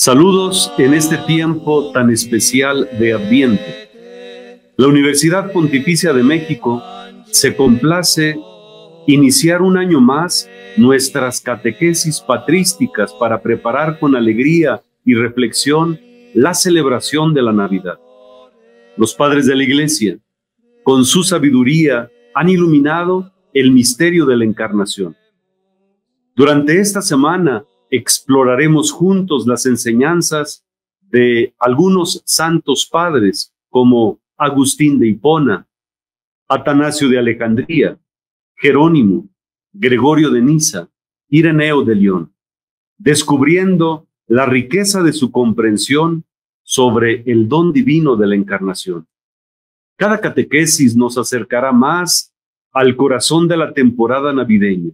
Saludos en este tiempo tan especial de Adviento. La Universidad Pontificia de México se complace iniciar un año más nuestras catequesis patrísticas para preparar con alegría y reflexión la celebración de la Navidad. Los padres de la Iglesia, con su sabiduría, han iluminado el misterio de la Encarnación. Durante esta semana exploraremos juntos las enseñanzas de algunos santos padres como Agustín de Hipona, Atanasio de Alejandría, Jerónimo, Gregorio de Niza, Ireneo de León, descubriendo la riqueza de su comprensión sobre el don divino de la Encarnación. Cada catequesis nos acercará más al corazón de la temporada navideña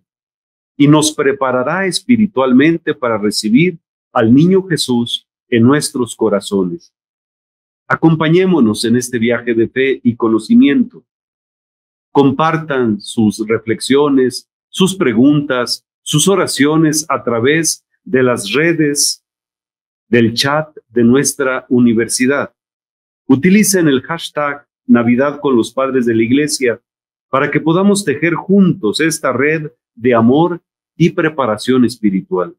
y nos preparará espiritualmente para recibir al niño Jesús en nuestros corazones. Acompañémonos en este viaje de fe y conocimiento. Compartan sus reflexiones, sus preguntas, sus oraciones a través de las redes del chat de nuestra universidad. Utilicen el hashtag Navidad con los Padres de la Iglesia para que podamos tejer juntos esta red de amor y preparación espiritual.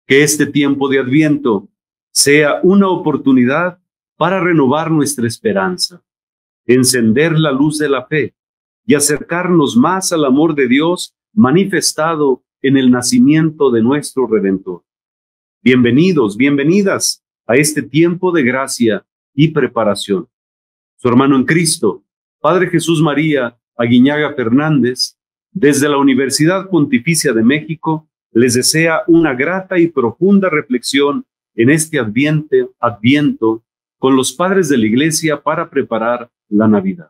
Que este tiempo de Adviento sea una oportunidad para renovar nuestra esperanza, encender la luz de la fe y acercarnos más al amor de Dios manifestado en el nacimiento de nuestro Redentor. Bienvenidos, bienvenidas a este tiempo de gracia y preparación. Su hermano en Cristo, Padre Jesús María Aguiñaga Fernández, desde la Universidad Pontificia de México, les desea una grata y profunda reflexión en este Adviento con los padres de la Iglesia para preparar la Navidad.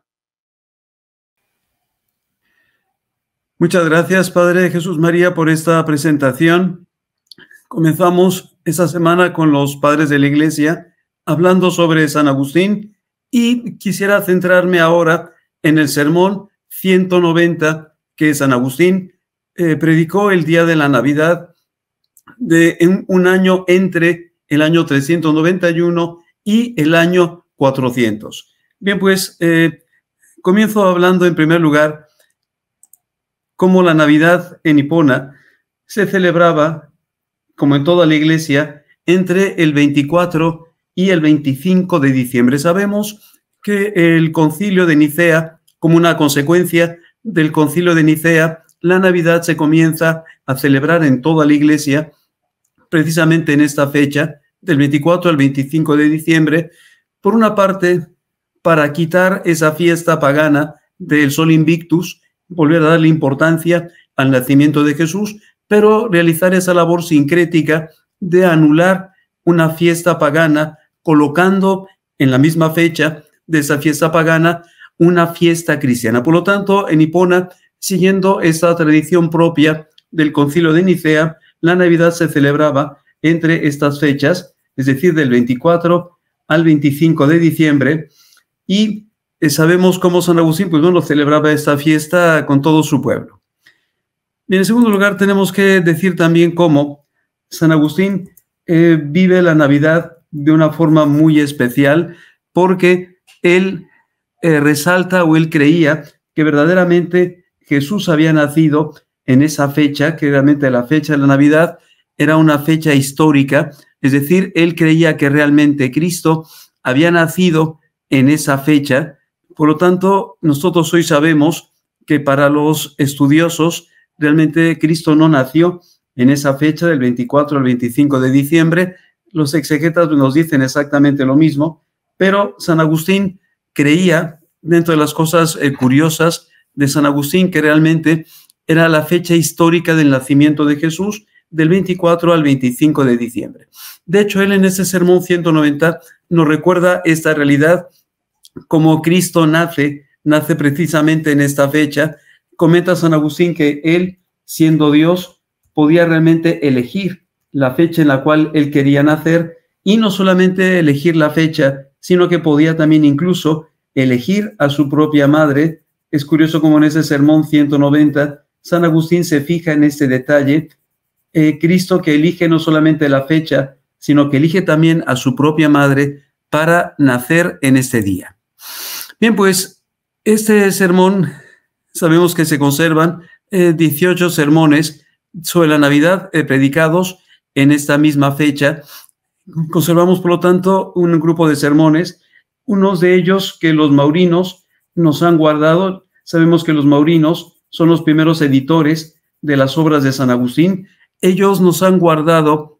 Muchas gracias, Padre Jesús María, por esta presentación. Comenzamos esta semana con los padres de la Iglesia hablando sobre San Agustín y quisiera centrarme ahora en el sermón 190 que San Agustín predicó el día de la Navidad de un año entre el año 391 y el año 400. Bien, pues comienzo hablando en primer lugar cómo la Navidad en Hipona se celebraba, como en toda la Iglesia, entre el 24 y el 25 de diciembre. Sabemos que el Concilio de Nicea, como una consecuencia del Concilio de Nicea, la Navidad se comienza a celebrar en toda la Iglesia precisamente en esta fecha, del 24 al 25 de diciembre, por una parte, para quitar esa fiesta pagana del Sol Invictus, volver a darle importancia al nacimiento de Jesús, pero realizar esa labor sincrética de anular una fiesta pagana, colocando en la misma fecha de esa fiesta pagana una fiesta cristiana. Por lo tanto, en Hipona, siguiendo esta tradición propia del Concilio de Nicea, la Navidad se celebraba entre estas fechas, es decir, del 24 al 25 de diciembre, y sabemos cómo San Agustín, pues bueno, celebraba esta fiesta con todo su pueblo. Y en segundo lugar, tenemos que decir también cómo San Agustín vive la Navidad de una forma muy especial, porque él resalta, o él creía que verdaderamente Jesús había nacido en esa fecha, que realmente la fecha de la Navidad era una fecha histórica, es decir, él creía que realmente Cristo había nacido en esa fecha. Por lo tanto, nosotros hoy sabemos que para los estudiosos realmente Cristo no nació en esa fecha del 24 al 25 de diciembre. Los exegetas nos dicen exactamente lo mismo, pero San Agustín creía, dentro de las cosas curiosas de San Agustín, que realmente era la fecha histórica del nacimiento de Jesús, del 24 al 25 de diciembre. De hecho, él en ese sermón 190 nos recuerda esta realidad, como Cristo nace precisamente en esta fecha. Comenta San Agustín que él, siendo Dios, podía realmente elegir la fecha en la cual él quería nacer, y no solamente elegir la fecha, sino que podía también incluso elegir a su propia madre. Es curioso como en ese sermón 190, San Agustín se fija en este detalle, Cristo que elige no solamente la fecha, sino que elige también a su propia madre para nacer en este día. Bien, pues este sermón, sabemos que se conservan 18 sermones sobre la Navidad predicados en esta misma fecha. Conservamos, por lo tanto, un grupo de sermones, unos de ellos que los maurinos nos han guardado. Sabemos que los maurinos son los primeros editores de las obras de San Agustín. Ellos nos han guardado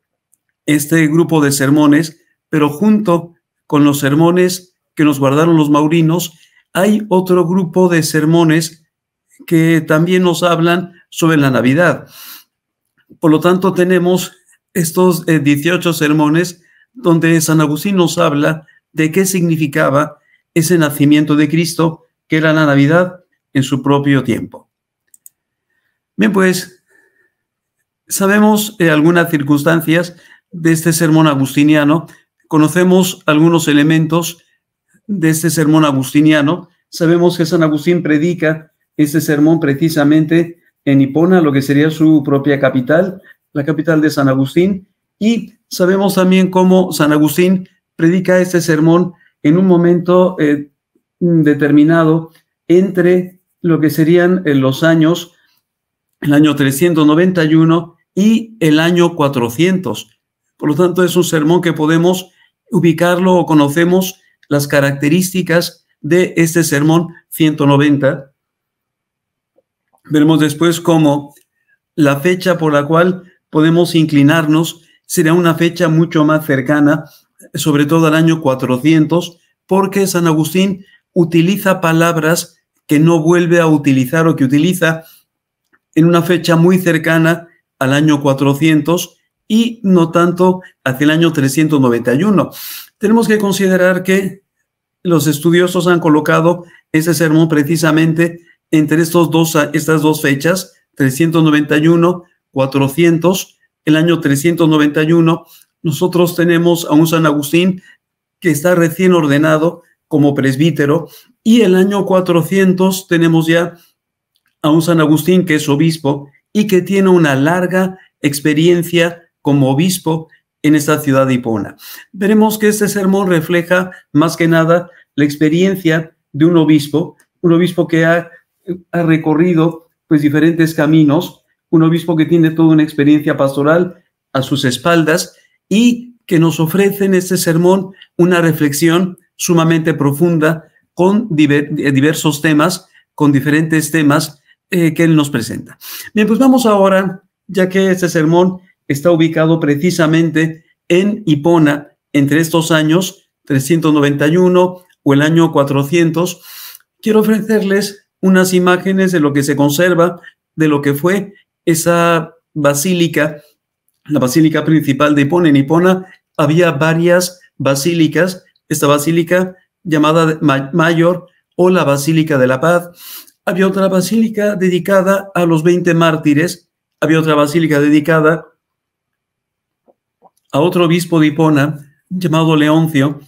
este grupo de sermones, pero junto con los sermones que nos guardaron los maurinos, hay otro grupo de sermones que también nos hablan sobre la Navidad. Por lo tanto, tenemos estos 18 sermones donde San Agustín nos habla de qué significaba ese nacimiento de Cristo, que era la Navidad en su propio tiempo. Bien, pues sabemos algunas circunstancias de este sermón agustiniano, conocemos algunos elementos de este sermón agustiniano. Sabemos que San Agustín predica este sermón precisamente en Hipona, lo que sería su propia capital, la capital de San Agustín, y sabemos también cómo San Agustín predica este sermón en un momento determinado entre lo que serían los años, el año 391 y el año 400. Por lo tanto, es un sermón que podemos ubicarlo o conocemos las características de este sermón 190. Veremos después cómo la fecha por la cual podemos inclinarnos será una fecha mucho más cercana, sobre todo al año 400, porque San Agustín utiliza palabras que no vuelve a utilizar o que utiliza en una fecha muy cercana al año 400 y no tanto hacia el año 391. Tenemos que considerar que los estudiosos han colocado ese sermón precisamente entre estas dos fechas, 391, 400. El año 391, nosotros tenemos a un San Agustín que está recién ordenado como presbítero, y el año 400 tenemos ya a un San Agustín que es obispo y que tiene una larga experiencia como obispo en esta ciudad de Hipona. Veremos que este sermón refleja más que nada la experiencia de un obispo que ha recorrido pues diferentes caminos, un obispo que tiene toda una experiencia pastoral a sus espaldas y que nos ofrece en este sermón una reflexión sumamente profunda con diversos temas, con diferentes temas que él nos presenta. Bien, pues vamos ahora, ya que este sermón está ubicado precisamente en Hipona, entre estos años 391 o el año 400, quiero ofrecerles unas imágenes de lo que se conserva, de lo que fue esa basílica, la basílica principal de Hipona. En Hipona había varias basílicas, esta basílica llamada Mayor o la Basílica de la Paz. Había otra basílica dedicada a los 20 mártires, había otra basílica dedicada a otro obispo de Hipona llamado Leoncio.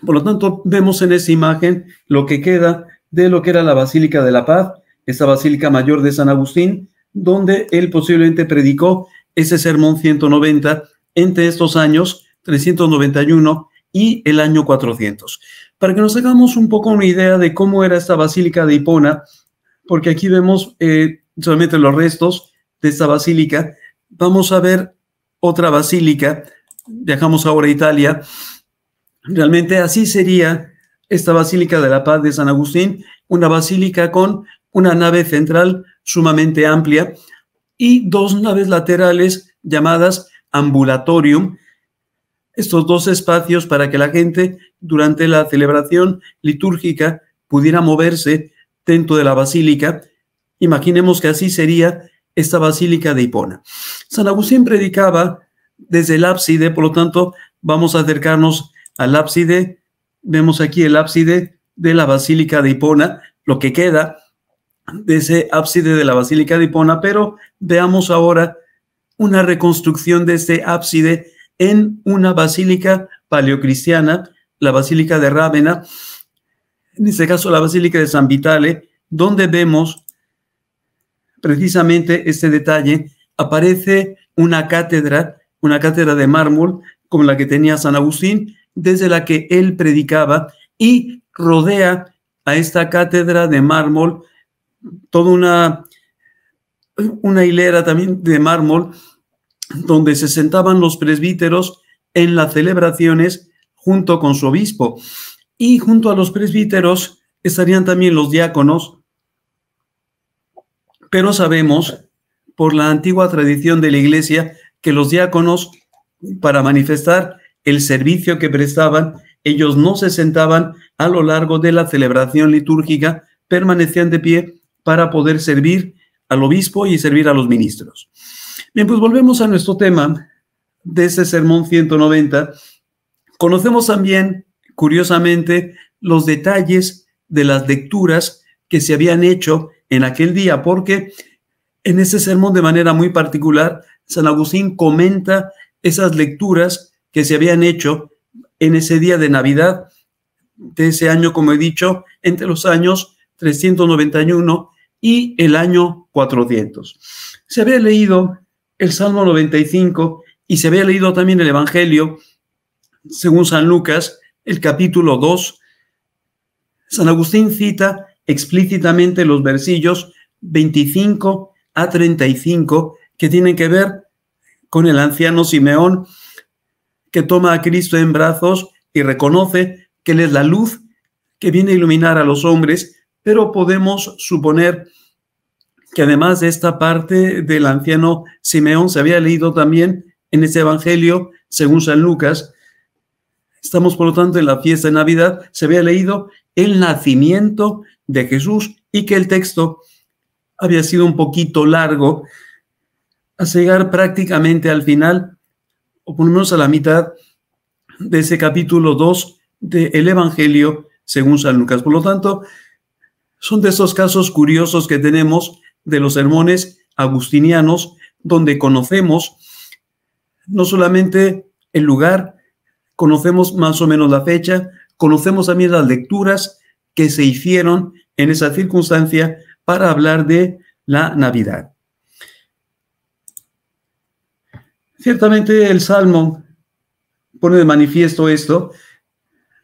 Por lo tanto, vemos en esa imagen lo que queda de lo que era la Basílica de la Paz, esta Basílica Mayor de San Agustín, donde él posiblemente predicó ese sermón 190 entre estos años 391 y el año 400. Para que nos hagamos un poco una idea de cómo era esta Basílica de Hipona, porque aquí vemos solamente los restos de esta basílica, vamos a ver otra basílica. Viajamos ahora a Italia. Realmente así sería esta Basílica de la Paz de San Agustín, una basílica con una nave central sumamente amplia y dos naves laterales llamadas ambulatorium. Estos dos espacios para que la gente durante la celebración litúrgica pudiera moverse dentro de la basílica. Imaginemos que así sería esta Basílica de Hipona. San Agustín predicaba desde el ábside, por lo tanto, vamos a acercarnos al ábside. Vemos aquí el ábside de la Basílica de Hipona, lo que queda de ese ábside de la Basílica de Hipona, pero veamos ahora una reconstrucción de este ábside en una basílica paleocristiana, la Basílica de Rávena, en este caso la Basílica de San Vitale, donde vemos precisamente este detalle. Aparece una cátedra de mármol como la que tenía San Agustín, desde la que él predicaba, y rodea a esta cátedra de mármol toda una hilera también de mármol, donde se sentaban los presbíteros en las celebraciones junto con su obispo. Y junto a los presbíteros estarían también los diáconos, pero sabemos por la antigua tradición de la Iglesia que los diáconos, para manifestar el servicio que prestaban, ellos no se sentaban a lo largo de la celebración litúrgica, permanecían de pie para poder servir al obispo y servir a los ministros. Bien, pues volvemos a nuestro tema de este sermón 190. Conocemos también, curiosamente, los detalles de las lecturas que se habían hecho en aquel día, porque en este sermón de manera muy particular, San Agustín comenta esas lecturas que se habían hecho en ese día de Navidad de ese año, como he dicho, entre los años 391 y el año 400. Se había leído el Salmo 95 y se había leído también el Evangelio según San Lucas, el capítulo 2. San Agustín cita explícitamente los versillos 25 a 35 que tienen que ver con el anciano Simeón, que toma a Cristo en brazos y reconoce que Él es la luz que viene a iluminar a los hombres, pero podemos suponer que además de esta parte del anciano Simeón se había leído también en ese Evangelio según San Lucas. Estamos, por lo tanto, en la fiesta de Navidad. Se había leído el nacimiento de Jesús y que el texto había sido un poquito largo, hasta llegar prácticamente al final, o por lo menos a la mitad de ese capítulo 2 del Evangelio según San Lucas. Por lo tanto, son de esos casos curiosos que tenemos de los sermones agustinianos, donde conocemos no solamente el lugar, conocemos más o menos la fecha, conocemos también las lecturas que se hicieron en esa circunstancia para hablar de la Navidad. Ciertamente el Salmo pone de manifiesto esto: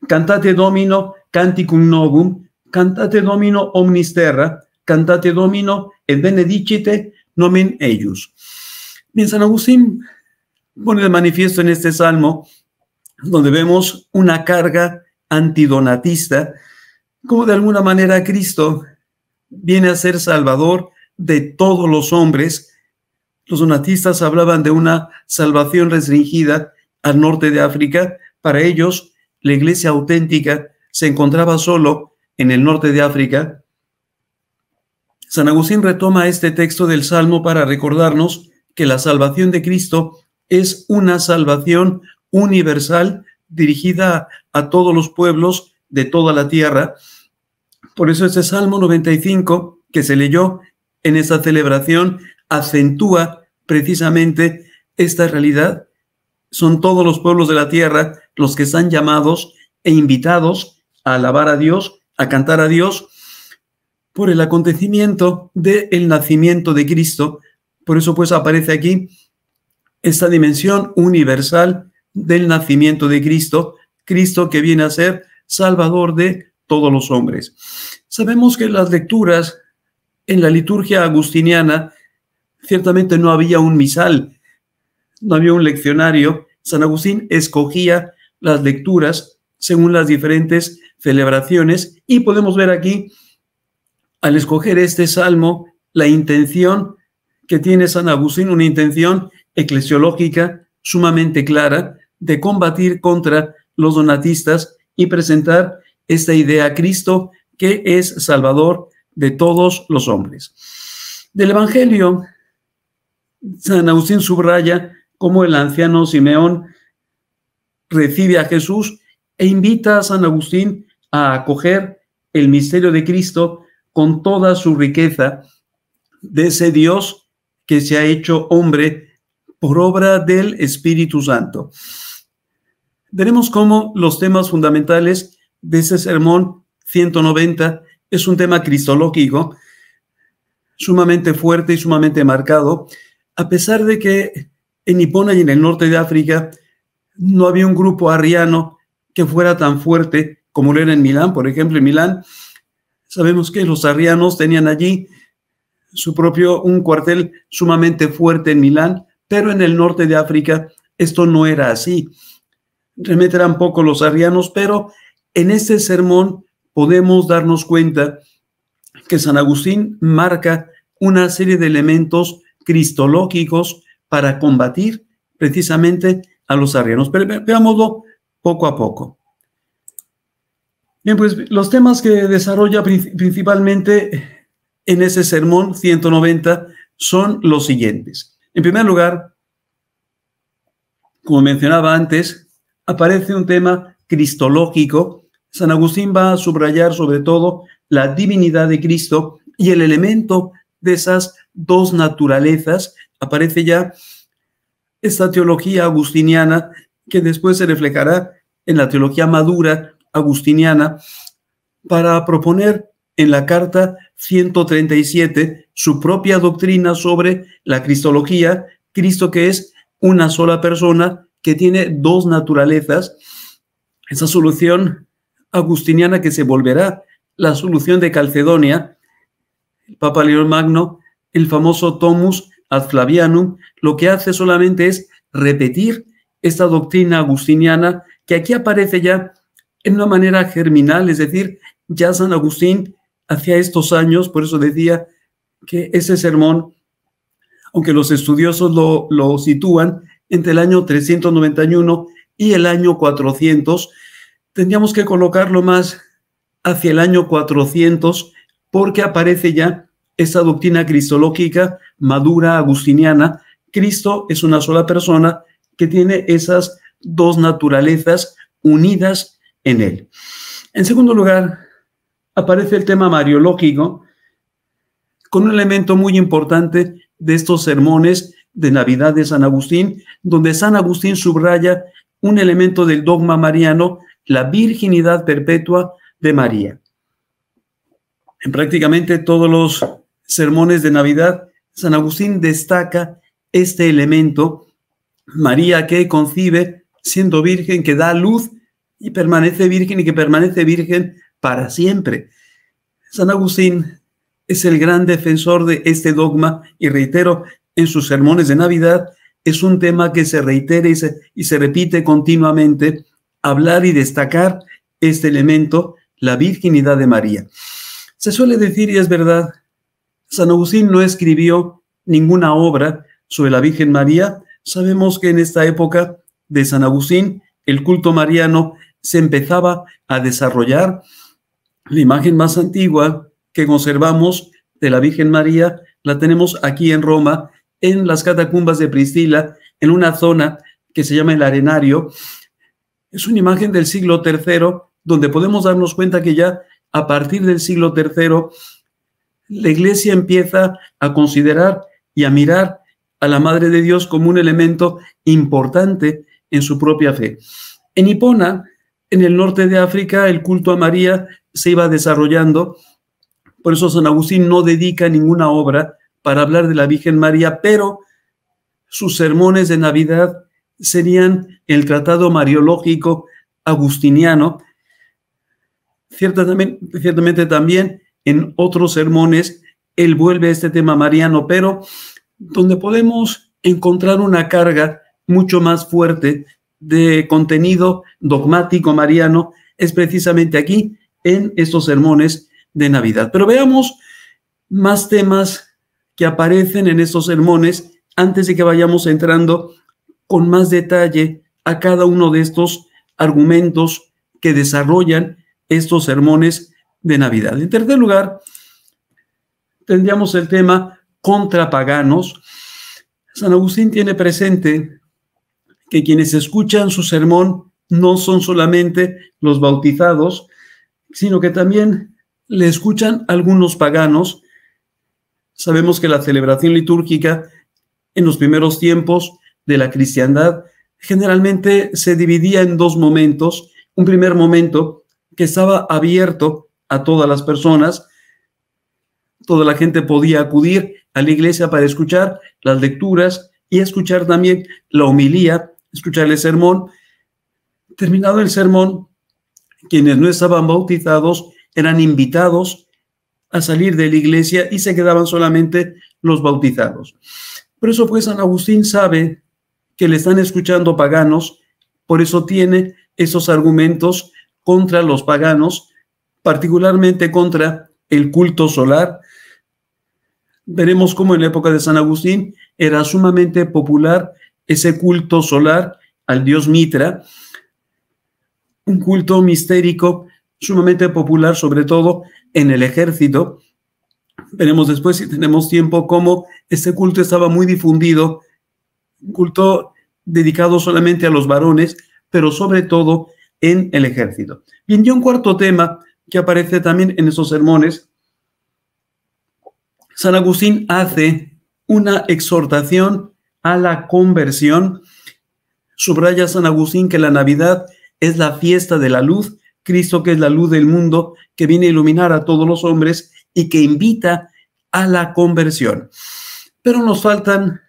Cantate Domino canticum novum, cantate Domino omnis terra, cantate Domino et benedicite nomen eius. Bien, San Agustín pone de manifiesto en este Salmo, donde vemos una carga antidonatista, como de alguna manera Cristo viene a ser Salvador de todos los hombres. Los donatistas hablaban de una salvación restringida al norte de África. Para ellos, la iglesia auténtica se encontraba solo en el norte de África. San Agustín retoma este texto del Salmo para recordarnos que la salvación de Cristo es una salvación universal dirigida a todos los pueblos de toda la tierra. Por eso este Salmo 95 que se leyó en esta celebración acentúa precisamente esta realidad. Son todos los pueblos de la tierra los que están llamados e invitados a alabar a Dios, a cantar a Dios por el acontecimiento del nacimiento de Cristo. Por eso pues aparece aquí esta dimensión universal del nacimiento de Cristo, Cristo que viene a ser Salvador de todos los hombres. Sabemos que en las lecturas en la liturgia agustiniana ciertamente no había un misal, no había un leccionario. San Agustín escogía las lecturas según las diferentes celebraciones y podemos ver aquí, al escoger este salmo, la intención que tiene San Agustín, una intención eclesiológica sumamente clara de combatir contra los donatistas y presentar esta idea a Cristo que es Salvador de todos los hombres. Del Evangelio, San Agustín subraya cómo el anciano Simeón recibe a Jesús e invita a San Agustín a acoger el misterio de Cristo con toda su riqueza, de ese Dios que se ha hecho hombre por obra del Espíritu Santo. Veremos cómo los temas fundamentales de ese sermón 190 es un tema cristológico sumamente fuerte y sumamente marcado, a pesar de que en Hipona y en el norte de África no había un grupo arriano que fuera tan fuerte como lo era en Milán. Por ejemplo, en Milán sabemos que los arrianos tenían allí un cuartel sumamente fuerte en Milán, pero en el norte de África esto no era así. Realmente eran pocos los arrianos, pero en este sermón podemos darnos cuenta que San Agustín marca una serie de elementos cristológicos para combatir precisamente a los arrianos. Pero veámoslo poco a poco. Bien, pues los temas que desarrolla principalmente en ese sermón 190 son los siguientes. En primer lugar, como mencionaba antes, aparece un tema cristológico. San Agustín va a subrayar sobre todo la divinidad de Cristo y el elemento de esas dos naturalezas. Aparece ya esta teología agustiniana que después se reflejará en la teología madura agustiniana para proponer en la carta 137 su propia doctrina sobre la cristología, Cristo que es una sola persona que tiene dos naturalezas, esa solución agustiniana que se volverá la solución de Calcedonia, el Papa León Magno, el famoso Tomus ad Flavianum, lo que hace solamente es repetir esta doctrina agustiniana que aquí aparece ya en una manera germinal, es decir, ya San Agustín hacia estos años, por eso decía que ese sermón, aunque los estudiosos lo sitúan entre el año 391 y el año 400, tendríamos que colocarlo más hacia el año 400 porque aparece ya esa doctrina cristológica madura agustiniana. Cristo es una sola persona que tiene esas dos naturalezas unidas en él. En segundo lugar, aparece el tema mariológico con un elemento muy importante de estos sermones de Navidad de San Agustín, donde San Agustín subraya un elemento del dogma mariano, la virginidad perpetua de María. En prácticamente todos los sermones de Navidad, San Agustín destaca este elemento, María que concibe siendo virgen, que da luz y permanece virgen y que permanece virgen para siempre. San Agustín es el gran defensor de este dogma y reitero, en sus sermones de Navidad es un tema que se reitera y se repite continuamente, hablar y destacar este elemento, la virginidad de María. Se suele decir, y es verdad, San Agustín no escribió ninguna obra sobre la Virgen María. Sabemos que en esta época de San Agustín el culto mariano se empezaba a desarrollar. La imagen más antigua que conservamos de la Virgen María la tenemos aquí en Roma, en las catacumbas de Priscila, en una zona que se llama el Arenario. Es una imagen del siglo III, donde podemos darnos cuenta que ya a partir del siglo III la Iglesia empieza a considerar y a mirar a la Madre de Dios como un elemento importante en su propia fe. En Hipona, en el norte de África, el culto a María se iba desarrollando. Por eso San Agustín no dedica ninguna obra para hablar de la Virgen María, pero sus sermones de Navidad serían el tratado mariológico agustiniano. Ciertamente también en otros sermones él vuelve a este tema mariano, pero donde podemos encontrar una carga mucho más fuerte de contenido dogmático mariano es precisamente aquí, en estos sermones de Navidad. Pero veamos más temas que aparecen en estos sermones antes de que vayamos entrando con más detalle a cada uno de estos argumentos que desarrollan estos sermones de Navidad. En tercer lugar, tendríamos el tema contra paganos. San Agustín tiene presente que quienes escuchan su sermón no son solamente los bautizados, sino que también le escuchan algunos paganos. Sabemos que la celebración litúrgica en los primeros tiempos de la cristiandad generalmente se dividía en dos momentos. Un primer momento que estaba abierto a todas las personas, toda la gente podía acudir a la iglesia para escuchar las lecturas y escuchar también la homilía, escuchar el sermón. Terminado el sermón, quienes no estaban bautizados eran invitados a salir de la iglesia y se quedaban solamente los bautizados. Por eso pues San Agustín sabe que le están escuchando paganos, por eso tiene esos argumentos contra los paganos, particularmente contra el culto solar. Veremos cómo en la época de San Agustín era sumamente popular ese culto solar al dios Mitra, un culto mistérico sumamente popular, sobre todo en el ejército. Veremos después, si tenemos tiempo, cómo este culto estaba muy difundido, un culto dedicado solamente a los varones, pero sobre todo en el ejército. Bien, y un cuarto tema que aparece también en esos sermones. San Agustín hace una exhortación a la conversión. Subraya San Agustín que la Navidad es la fiesta de la luz, Cristo que es la luz del mundo, que viene a iluminar a todos los hombres y que invita a la conversión. Pero nos faltan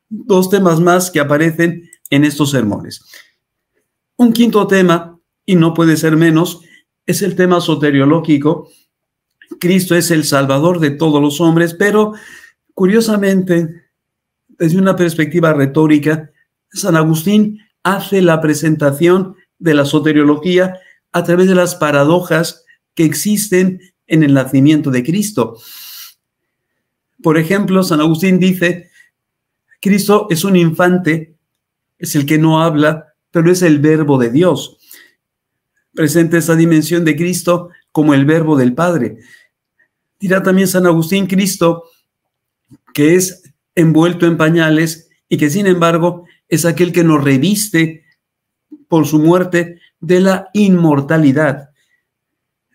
dos temas más que aparecen en estos sermones. Un quinto tema, y no puede ser menos, es el tema soteriológico. Cristo es el Salvador de todos los hombres, pero curiosamente, desde una perspectiva retórica, San Agustín hace la presentación de la soteriología a través de las paradojas que existen en el nacimiento de Cristo. Por ejemplo, San Agustín dice, Cristo es un infante, es el que no habla, pero es el verbo de Dios. Presenta esa dimensión de Cristo como el verbo del Padre. Dirá también San Agustín, Cristo, que es envuelto en pañales y que sin embargo es aquel que nos reviste por su muerte de la inmortalidad.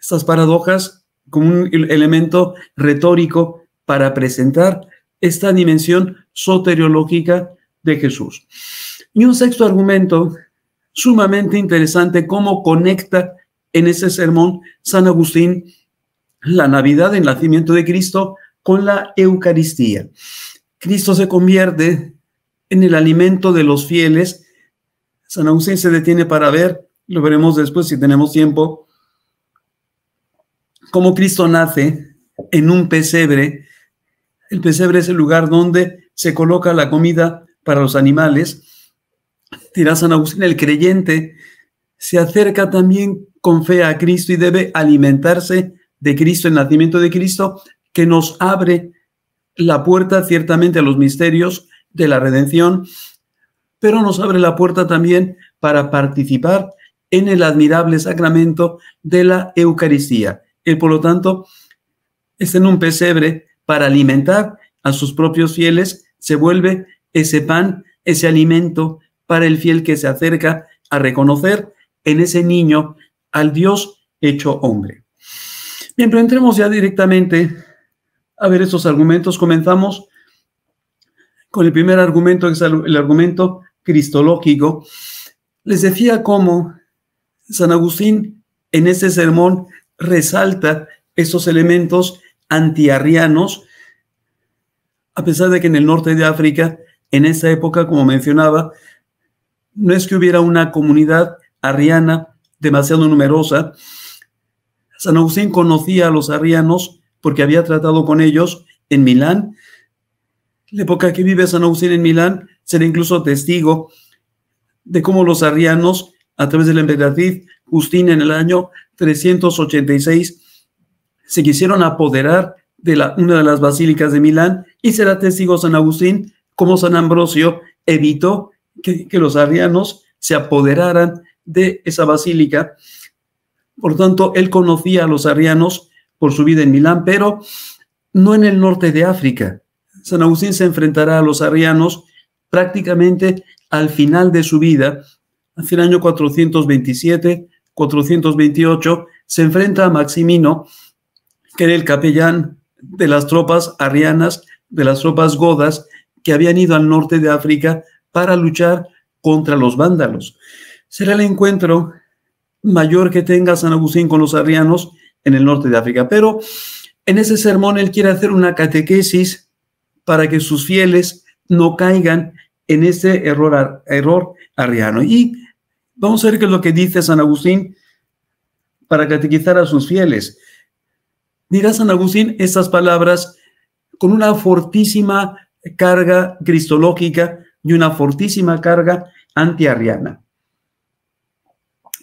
Estas paradojas como un elemento retórico para presentar esta dimensión soteriológica de Jesús. Y un sexto argumento sumamente interesante, cómo conecta en ese sermón San Agustín la Navidad, el nacimiento de Cristo, con la Eucaristía. Cristo se convierte en el alimento de los fieles. San Agustín se detiene para ver, lo veremos después si tenemos tiempo, cómo Cristo nace en un pesebre. El pesebre es el lugar donde se coloca la comida para los animales. Dirá San Agustín, el creyente se acerca también con fe a Cristo y debe alimentarse de Cristo, el nacimiento de Cristo, que nos abre la puerta ciertamente a los misterios de la redención, pero nos abre la puerta también para participar en el admirable sacramento de la Eucaristía. Él, por lo tanto, está en un pesebre para alimentar a sus propios fieles, se vuelve ese pan, ese alimento para el fiel que se acerca a reconocer en ese niño al Dios hecho hombre. Bien, pero entremos ya directamente a ver estos argumentos. Comenzamos con el primer argumento, que es el argumento cristológico. Les decía cómo San Agustín en este sermón resalta estos elementos antiarrianos, a pesar de que en el norte de África, en esa época, como mencionaba, no es que hubiera una comunidad arriana demasiado numerosa. San Agustín conocía a los arrianos porque había tratado con ellos en Milán. La época que vive San Agustín en Milán será incluso testigo de cómo los arrianos, a través de la emperatriz Justina en el año 386, se quisieron apoderar de una de las basílicas de Milán, y será testigo San Agustín cómo San Ambrosio evitó que los arrianos se apoderaran de esa basílica. Por tanto, él conocía a los arrianos por su vida en Milán, pero no en el norte de África. San Agustín se enfrentará a los arrianos prácticamente al final de su vida. Hacia el año 427, 428, se enfrenta a Maximino, que era el capellán de las tropas arrianas, de las tropas godas, que habían ido al norte de África para luchar contra los vándalos. Será el encuentro mayor que tenga San Agustín con los arrianos en el norte de África. Pero en ese sermón él quiere hacer una catequesis para que sus fieles no caigan en ese error arriano. Y Vamos a ver qué es lo que dice San Agustín para catequizar a sus fieles. Dirá San Agustín estas palabras con una fortísima carga cristológica y una fortísima carga antiarriana.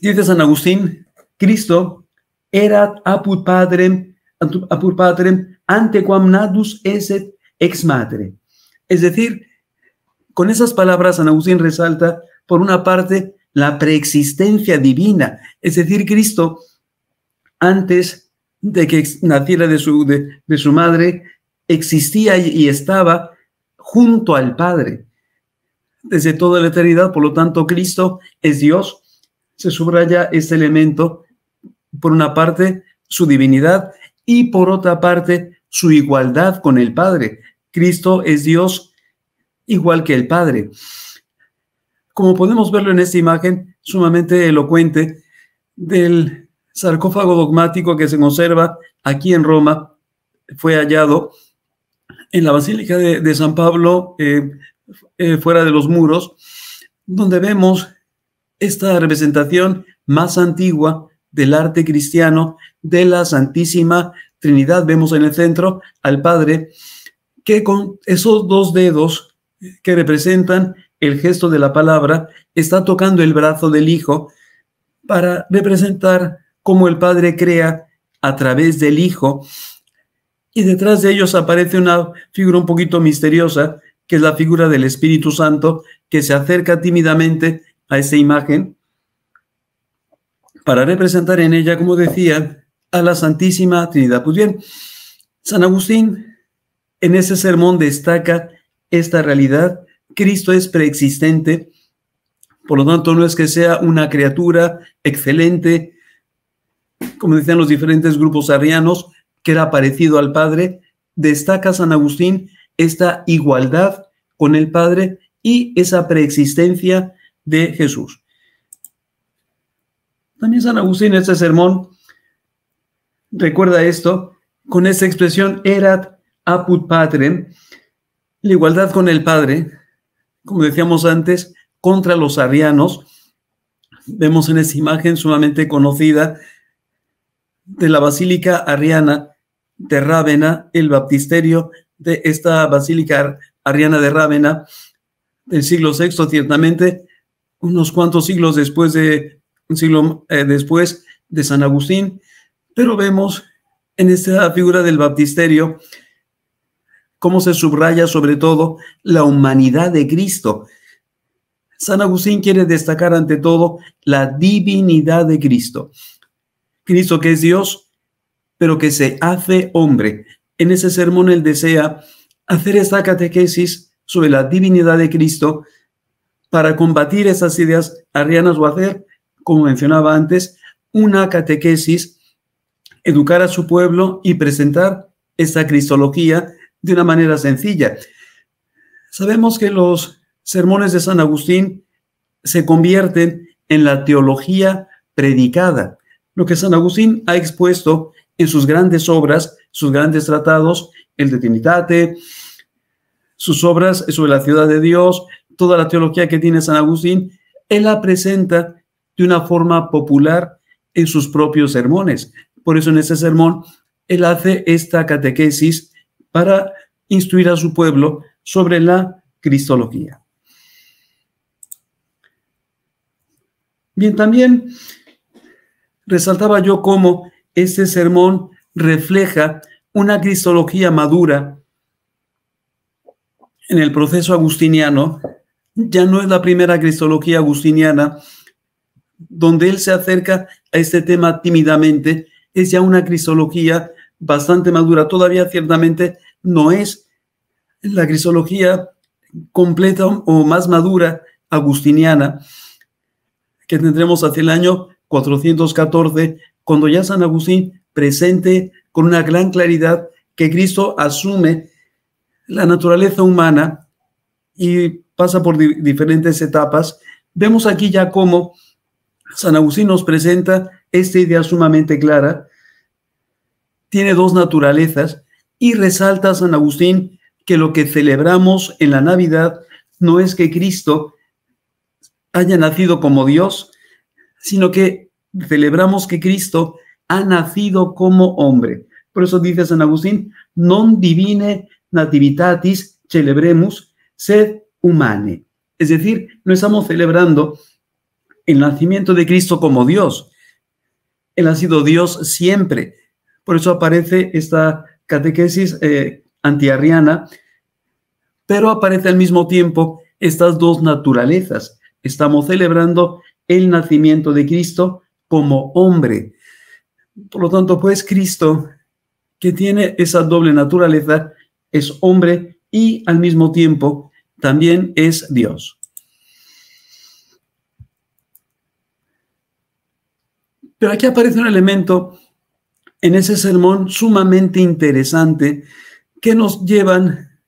Dice San Agustín: Cristo erat apud patrem antequam natus esset ex matre. Es decir, con esas palabras San Agustín resalta, por una parte, la preexistencia divina. Es decir, Cristo, antes de que naciera de su madre, existía y estaba junto al Padre desde toda la eternidad. Por lo tanto, Cristo es Dios. Se subraya este elemento, por una parte, su divinidad, y por otra parte, su igualdad con el Padre. Cristo es Dios igual que el Padre. Como podemos verlo en esta imagen sumamente elocuente del sarcófago dogmático que se conserva aquí en Roma, fue hallado en la Basílica de San Pablo, fuera de los muros, donde vemos esta representación más antigua del arte cristiano de la Santísima Trinidad. Vemos en el centro al Padre, que con esos dos dedos que representan el gesto de la palabra, está tocando el brazo del Hijo para representar cómo el Padre crea a través del Hijo. Y detrás de ellos aparece una figura un poquito misteriosa, que es la figura del Espíritu Santo, que se acerca tímidamente a esa imagen para representar en ella, como decía, a la Santísima Trinidad. Pues bien, San Agustín en ese sermón destaca esta realidad. Cristo es preexistente, por lo tanto no es que sea una criatura excelente, como decían los diferentes grupos arrianos, que era parecido al Padre. Destaca San Agustín esta igualdad con el Padre y esa preexistencia de Jesús. También San Agustín en este sermón recuerda esto con esta expresión erat apud patrem, la igualdad con el Padre, como decíamos antes, contra los arrianos. Vemos en esta imagen sumamente conocida de la Basílica Arriana de Rávena, el baptisterio de esta Basílica Arriana de Rávena del siglo VI, ciertamente unos cuantos siglos después después de San Agustín, pero vemos en esta figura del baptisterio cómo se subraya sobre todo la humanidad de Cristo. San Agustín quiere destacar ante todo la divinidad de Cristo. Cristo que es Dios, pero que se hace hombre. En ese sermón él desea hacer esta catequesis sobre la divinidad de Cristo para combatir esas ideas arrianas, o hacer, como mencionaba antes, una catequesis, educar a su pueblo y presentar esta cristología de una manera sencilla. Sabemos que los sermones de San Agustín se convierten en la teología predicada, lo que San Agustín ha expuesto en sus grandes obras, sus grandes tratados, el De Trinitate, sus obras sobre la ciudad de Dios, toda la teología que tiene San Agustín, él la presenta de una forma popular en sus propios sermones. Por eso en ese sermón él hace esta catequesis para instruir a su pueblo sobre la cristología. Bien, también resaltaba yo cómo este sermón refleja una cristología madura en el proceso agustiniano. Ya no es la primera cristología agustiniana donde él se acerca a este tema tímidamente, es ya una cristología bastante madura. Todavía ciertamente no es la cristología completa o más madura agustiniana que tendremos hacia el año 414, cuando ya San Agustín presente con una gran claridad que Cristo asume la naturaleza humana y pasa por diferentes etapas. Vemos aquí ya cómo San Agustín nos presenta esta idea sumamente clara. Tiene dos naturalezas y resalta a San Agustín que lo que celebramos en la Navidad no es que Cristo haya nacido como Dios, sino que celebramos que Cristo ha nacido como hombre. Por eso dice San Agustín, non divine nativitatis celebremus, sed humane. Es decir, no estamos celebrando el nacimiento de Cristo como Dios. Él ha sido Dios siempre. Por eso aparece esta catequesis antiarriana, pero aparece al mismo tiempo estas dos naturalezas. Estamos celebrando el nacimiento de Cristo como hombre. Por lo tanto, pues Cristo, que tiene esa doble naturaleza, es hombre y al mismo tiempo también es Dios. Pero aquí aparece un elemento en ese sermón sumamente interesante que nos llevan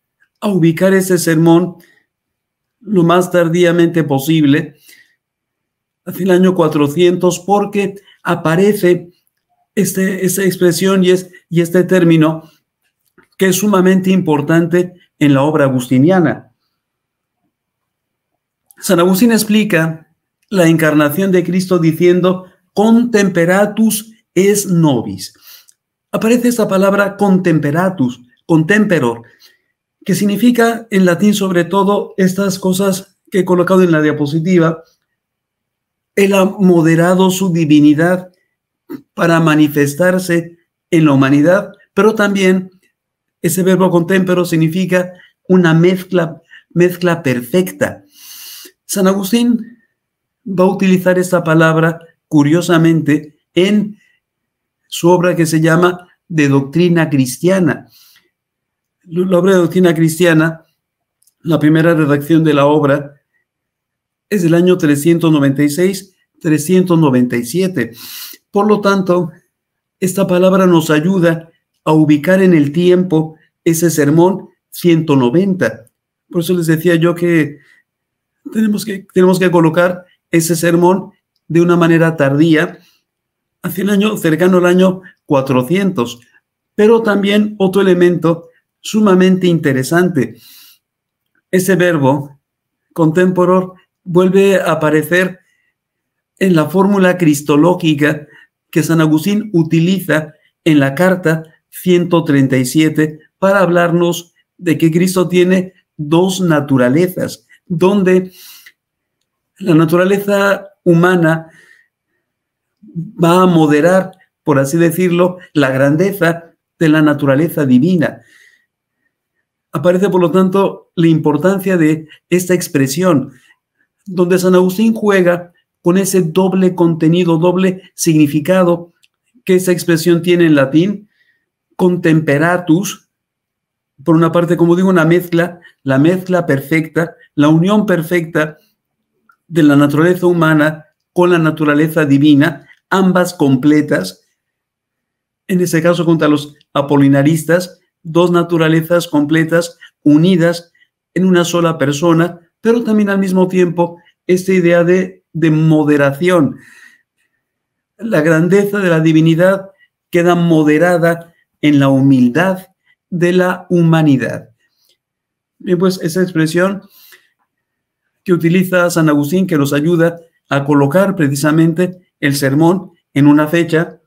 a ubicar ese sermón lo más tardíamente posible, hacia el año 400, porque aparece esta expresión y este término que es sumamente importante en la obra agustiniana. San Agustín explica la encarnación de Cristo diciendo contemperatus es nobis. Aparece esta palabra contemperatus, contemperor, que significa en latín sobre todo estas cosas que he colocado en la diapositiva. Él ha moderado su divinidad para manifestarse en la humanidad, pero también ese verbo contempero significa una mezcla perfecta. San Agustín va a utilizar esta palabra curiosamente en su obra que se llama De Doctrina Cristiana. La obra de Doctrina Cristiana, la primera redacción de la obra, es del año 396-397. Por lo tanto, esta palabra nos ayuda a ubicar en el tiempo ese sermón 190. Por eso les decía yo que tenemos que colocar ese sermón de una manera tardía, hacia el año cercano al año 400. Pero también otro elemento sumamente interesante. Ese verbo, contemporor, vuelve a aparecer en la fórmula cristológica que San Agustín utiliza en la carta 137 para hablarnos de que Cristo tiene dos naturalezas, donde la naturaleza humana va a moderar, por así decirlo, la grandeza de la naturaleza divina. Aparece, por lo tanto, la importancia de esta expresión, donde San Agustín juega con ese doble contenido, doble significado que esa expresión tiene en latín, contemperatus, por una parte, como digo, una mezcla, la mezcla perfecta, la unión perfecta de la naturaleza humana con la naturaleza divina, ambas completas. En ese caso, contra los apolinaristas, dos naturalezas completas, unidas en una sola persona, pero también al mismo tiempo esta idea de moderación. La grandeza de la divinidad queda moderada en la humildad de la humanidad. Bien, pues esa expresión que utiliza San Agustín, que nos ayuda a colocar precisamente el sermón en una fecha,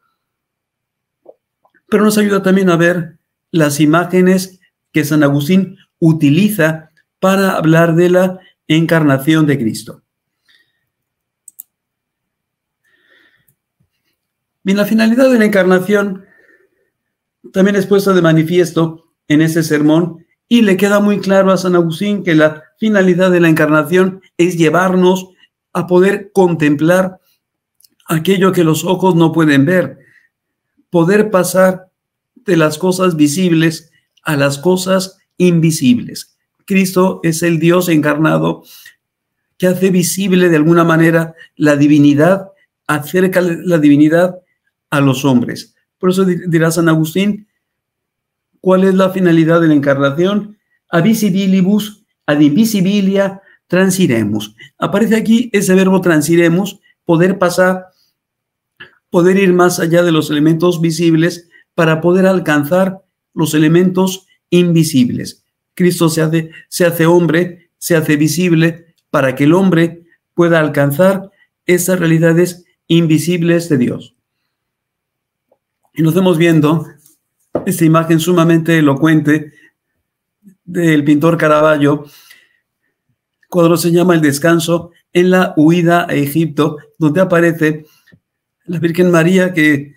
pero nos ayuda también a ver las imágenes que San Agustín utiliza para hablar de la encarnación de Cristo. Bien, la finalidad de la encarnación también es puesta de manifiesto en ese sermón y le queda muy claro a San Agustín que la finalidad de la encarnación es llevarnos a poder contemplar aquello que los ojos no pueden ver, poder pasar de las cosas visibles a las cosas invisibles. Cristo es el Dios encarnado que hace visible de alguna manera la divinidad, acerca la divinidad a los hombres. Por eso dirá San Agustín, ¿cuál es la finalidad de la encarnación? A visibilibus, ad invisibilia transiremus. Aparece aquí ese verbo transiremus, poder pasar, poder ir más allá de los elementos visibles para poder alcanzar los elementos invisibles. Cristo se hace hombre, se hace visible para que el hombre pueda alcanzar esas realidades invisibles de Dios. Y nos estamos viendo esta imagen sumamente elocuente del pintor Caravaggio, cuando se llama El descanso en la huida a Egipto, donde aparece la Virgen María que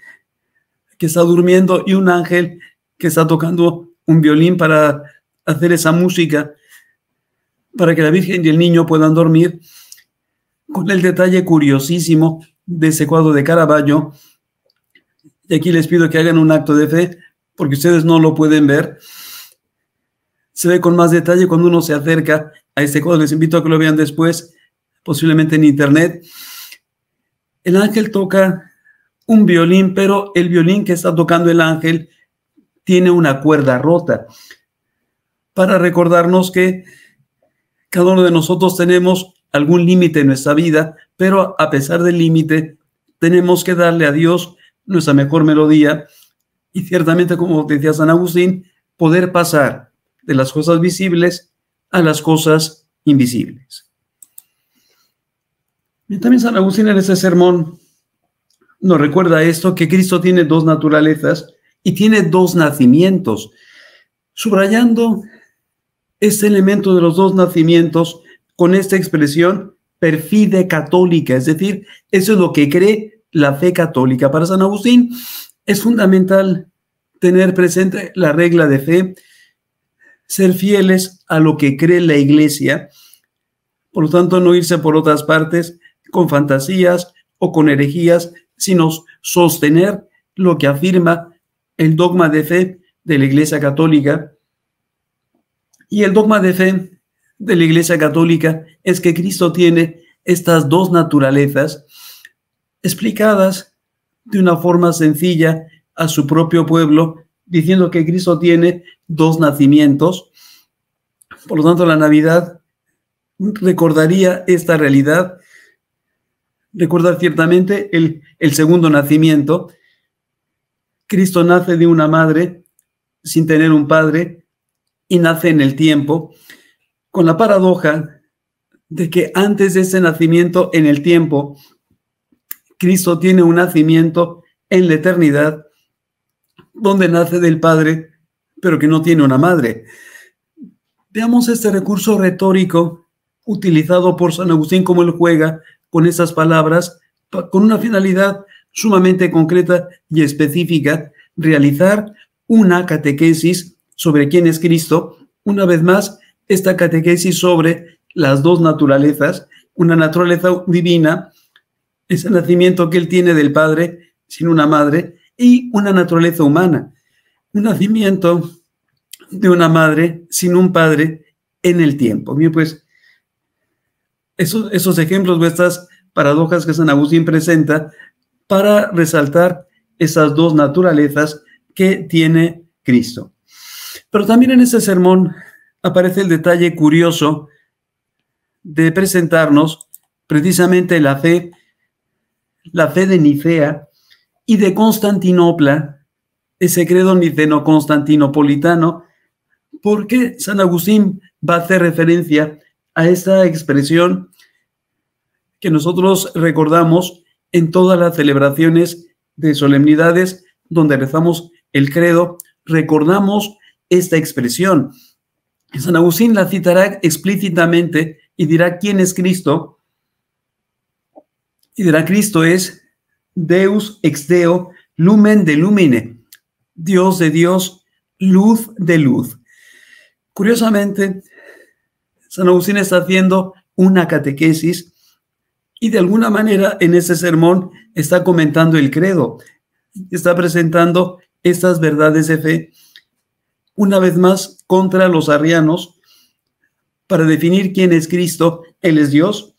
está durmiendo y un ángel que está tocando un violín para hacer esa música, para que la Virgen y el niño puedan dormir, con el detalle curiosísimo de ese cuadro de Caravaggio. Y aquí les pido que hagan un acto de fe, porque ustedes no lo pueden ver. Se ve con más detalle cuando uno se acerca a este cuadro. Les invito a que lo vean después, posiblemente en internet. El ángel toca un violín, pero el violín que está tocando el ángel tiene una cuerda rota, para recordarnos que cada uno de nosotros tenemos algún límite en nuestra vida, pero a pesar del límite, tenemos que darle a Dios nuestra mejor melodía y ciertamente, como decía San Agustín, poder pasar de las cosas visibles a las cosas invisibles. Y también San Agustín en ese sermón nos recuerda esto, que Cristo tiene dos naturalezas y tiene dos nacimientos, subrayando este elemento de los dos nacimientos con esta expresión per fide católica, es decir, eso es lo que cree la fe católica. Para San Agustín es fundamental tener presente la regla de fe, ser fieles a lo que cree la Iglesia, por lo tanto no irse por otras partes con fantasías o con herejías, sino sostener lo que afirma el dogma de fe de la Iglesia Católica. Y el dogma de fe de la Iglesia Católica es que Cristo tiene estas dos naturalezas explicadas de una forma sencilla a su propio pueblo, diciendo que Cristo tiene dos nacimientos. Por lo tanto, la Navidad recordaría esta realidad, recordar ciertamente el segundo nacimiento. Cristo nace de una madre sin tener un padre y nace en el tiempo, con la paradoja de que antes de ese nacimiento en el tiempo, Cristo tiene un nacimiento en la eternidad, donde nace del Padre, pero que no tiene una madre. Veamos este recurso retórico utilizado por San Agustín, como él juega con esas palabras, con una finalidad sumamente concreta y específica: realizar una catequesis sobre quién es Cristo. Una vez más, esta catequesis sobre las dos naturalezas, una naturaleza divina, ese nacimiento que él tiene del Padre sin una madre, y una naturaleza humana, un nacimiento de una madre sin un padre en el tiempo. Bien, pues esos ejemplos o estas paradojas que San Agustín presenta para resaltar esas dos naturalezas que tiene Cristo. Pero también en este sermón aparece el detalle curioso de presentarnos precisamente la fe de Nicea y de Constantinopla, ese credo niceno-constantinopolitano, porque San Agustín va a hacer referencia a esta expresión que nosotros recordamos en todas las celebraciones de solemnidades donde rezamos el credo. Recordamos esta expresión. San Agustín la citará explícitamente y dirá quién es Cristo. Y dirá: Cristo es Deus ex Deo, lumen de lumine, Dios de Dios, luz de luz. Curiosamente, San Agustín está haciendo una catequesis y de alguna manera en ese sermón está comentando el credo, está presentando estas verdades de fe, una vez más contra los arrianos, para definir quién es Cristo. Él es Dios,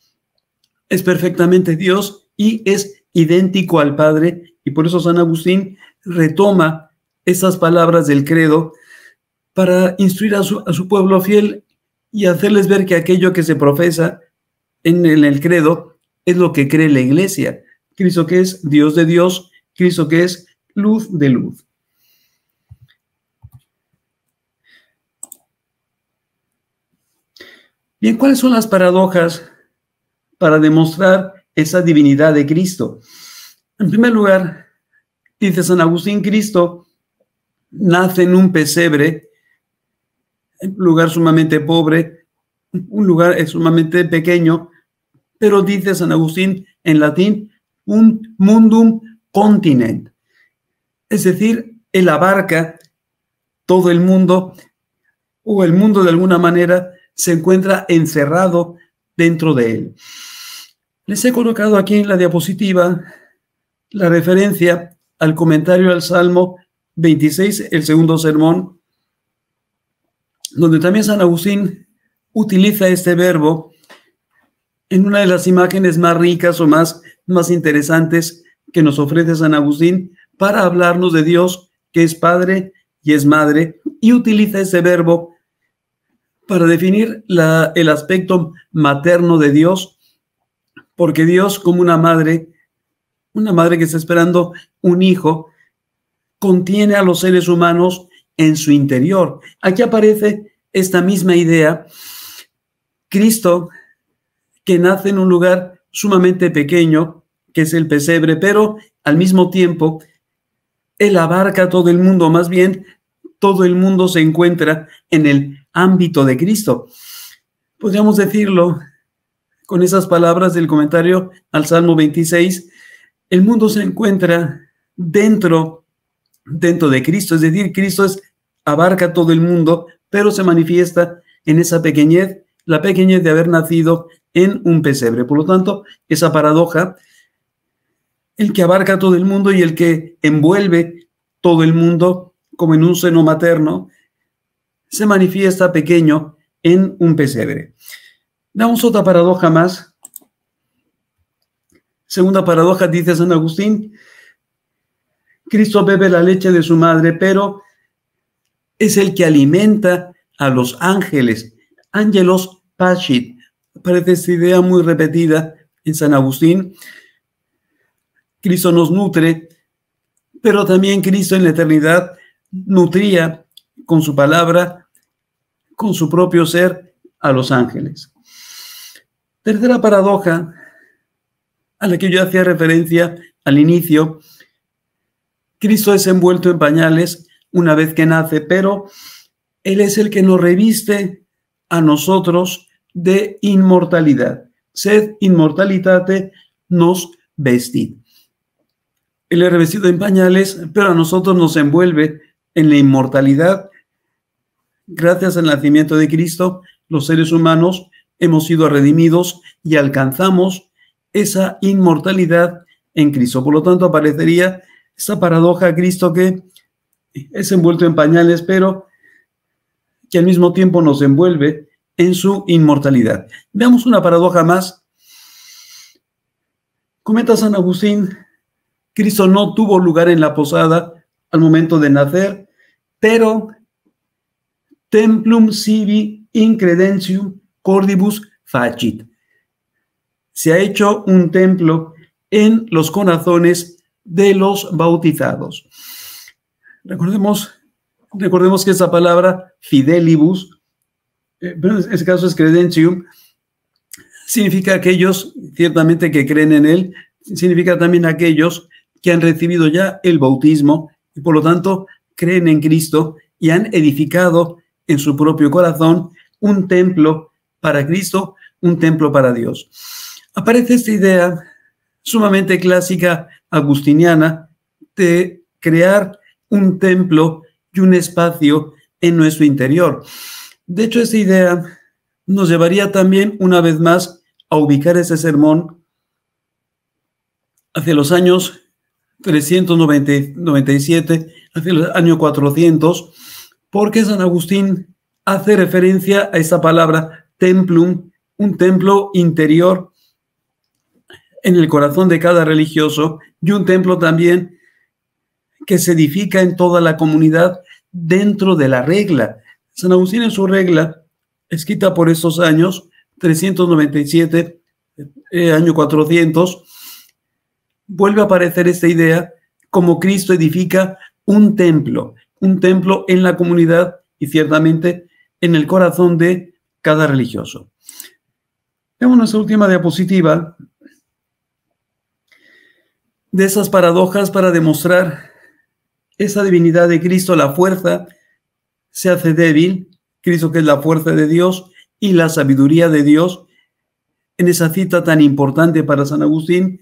es perfectamente Dios y es idéntico al Padre, y por eso San Agustín retoma esas palabras del credo para instruir a su pueblo fiel y hacerles ver que aquello que se profesa en el credo es lo que cree la Iglesia. Cristo que es Dios de Dios, Cristo que es luz de luz. Bien, ¿cuáles son las paradojas para demostrar esa divinidad de Cristo. En primer lugar, dice San Agustín, Cristo nace en un pesebre, en un lugar sumamente pobre, un lugar sumamente pequeño, pero dice San Agustín en latín, un mundum continent. Es decir, él abarca todo el mundo, o el mundo de alguna manera se encuentra encerrado dentro de él. Les he colocado aquí en la diapositiva la referencia al comentario al Salmo 26, el segundo sermón, donde también San Agustín utiliza este verbo en una de las imágenes más ricas o más interesantes que nos ofrece San Agustín para hablarnos de Dios, que es Padre y es Madre, y utiliza ese verbo para definir el aspecto materno de Dios, porque Dios, como una madre que está esperando un hijo, contiene a los seres humanos en su interior. Aquí aparece esta misma idea. Cristo, que nace en un lugar sumamente pequeño, que es el pesebre, pero al mismo tiempo, él abarca todo el mundo, más bien, todo el mundo se encuentra en el ámbito de Cristo. Podríamos decirlo con esas palabras del comentario al Salmo 26, el mundo se encuentra dentro de Cristo, es decir, Cristo abarca todo el mundo, pero se manifiesta en esa pequeñez, la pequeñez de haber nacido en un pesebre. Por lo tanto, esa paradoja, el que abarca todo el mundo y el que envuelve todo el mundo como en un seno materno, se manifiesta pequeño en un pesebre. Damos otra paradoja más. Segunda paradoja, dice San Agustín, Cristo bebe la leche de su madre, pero es el que alimenta a los ángeles, ángelos pascit. Parece esta idea muy repetida en San Agustín. Cristo nos nutre, pero también Cristo en la eternidad nutría con su palabra, con su propio ser, a los ángeles. Tercera paradoja, a la que yo hacía referencia al inicio, Cristo es envuelto en pañales una vez que nace, pero Él es el que nos reviste a nosotros de inmortalidad. Sed immortalitate nos vestit. Él es revestido en pañales, pero a nosotros nos envuelve en la inmortalidad. Gracias al nacimiento de Cristo, los seres humanos hemos sido redimidos y alcanzamos esa inmortalidad en Cristo. Por lo tanto, aparecería esa paradoja, Cristo que es envuelto en pañales, pero que al mismo tiempo nos envuelve en su inmortalidad. Veamos una paradoja más. Comenta San Agustín, Cristo no tuvo lugar en la posada al momento de nacer, pero templum sibi in credentium cordibus facit. Se ha hecho un templo en los corazones de los bautizados. Recordemos que esa palabra fidelibus, pero en este caso es credentium, significa aquellos ciertamente que creen en él, significa también aquellos que han recibido ya el bautismo y por lo tanto creen en Cristo y han edificado en su propio corazón un templo para Cristo, un templo para Dios. Aparece esta idea sumamente clásica agustiniana de crear un templo y un espacio en nuestro interior. De hecho, esta idea nos llevaría también una vez más a ubicar ese sermón hacia los años 397, hacia el año 400, porque San Agustín hace referencia a esa palabra templum, un templo interior en el corazón de cada religioso y un templo también que se edifica en toda la comunidad dentro de la regla. San Agustín en su regla, escrita por estos años, 397, año 400, vuelve a aparecer esta idea como Cristo edifica un templo en la comunidad y ciertamente en el corazón de cada religioso. Veamos nuestra última diapositiva. de esas paradojas para demostrar esa divinidad de Cristo, la fuerza se hace débil, Cristo que es la fuerza de Dios y la sabiduría de Dios. En esa cita tan importante para San Agustín,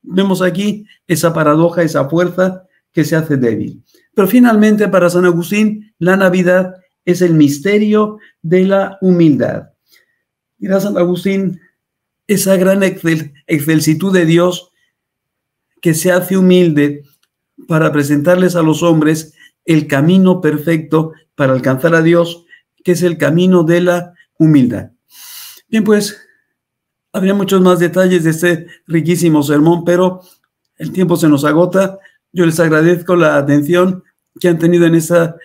vemos aquí esa paradoja, esa fuerza que se hace débil. Pero finalmente para San Agustín, la Navidad es el misterio de la humildad. Dirá San Agustín, esa gran excelsitud de Dios que se hace humilde para presentarles a los hombres el camino perfecto para alcanzar a Dios, que es el camino de la humildad. Bien, pues, habría muchos más detalles de este riquísimo sermón, pero el tiempo se nos agota. Yo les agradezco la atención que han tenido en esa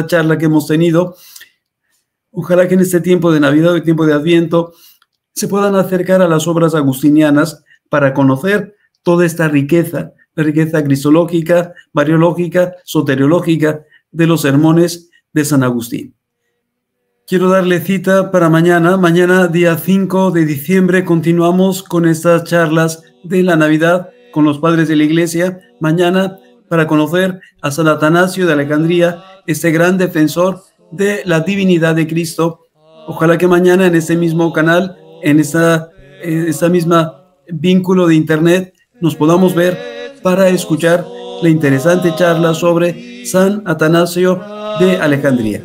charla que hemos tenido. Ojalá que en este tiempo de Navidad y tiempo de Adviento se puedan acercar a las obras agustinianas para conocer toda esta riqueza, la riqueza cristológica, mariológica, soteriológica de los sermones de San Agustín. Quiero darle cita para mañana. Mañana, día 5 de diciembre, continuamos con estas charlas de la Navidad con los padres de la Iglesia. Mañana, para conocer a San Atanasio de Alejandría, este gran defensor de la divinidad de Cristo. Ojalá que mañana en este mismo canal, en esta misma vínculo de internet, nos podamos ver para escuchar la interesante charla sobre San Atanasio de Alejandría.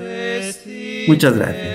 Muchas gracias.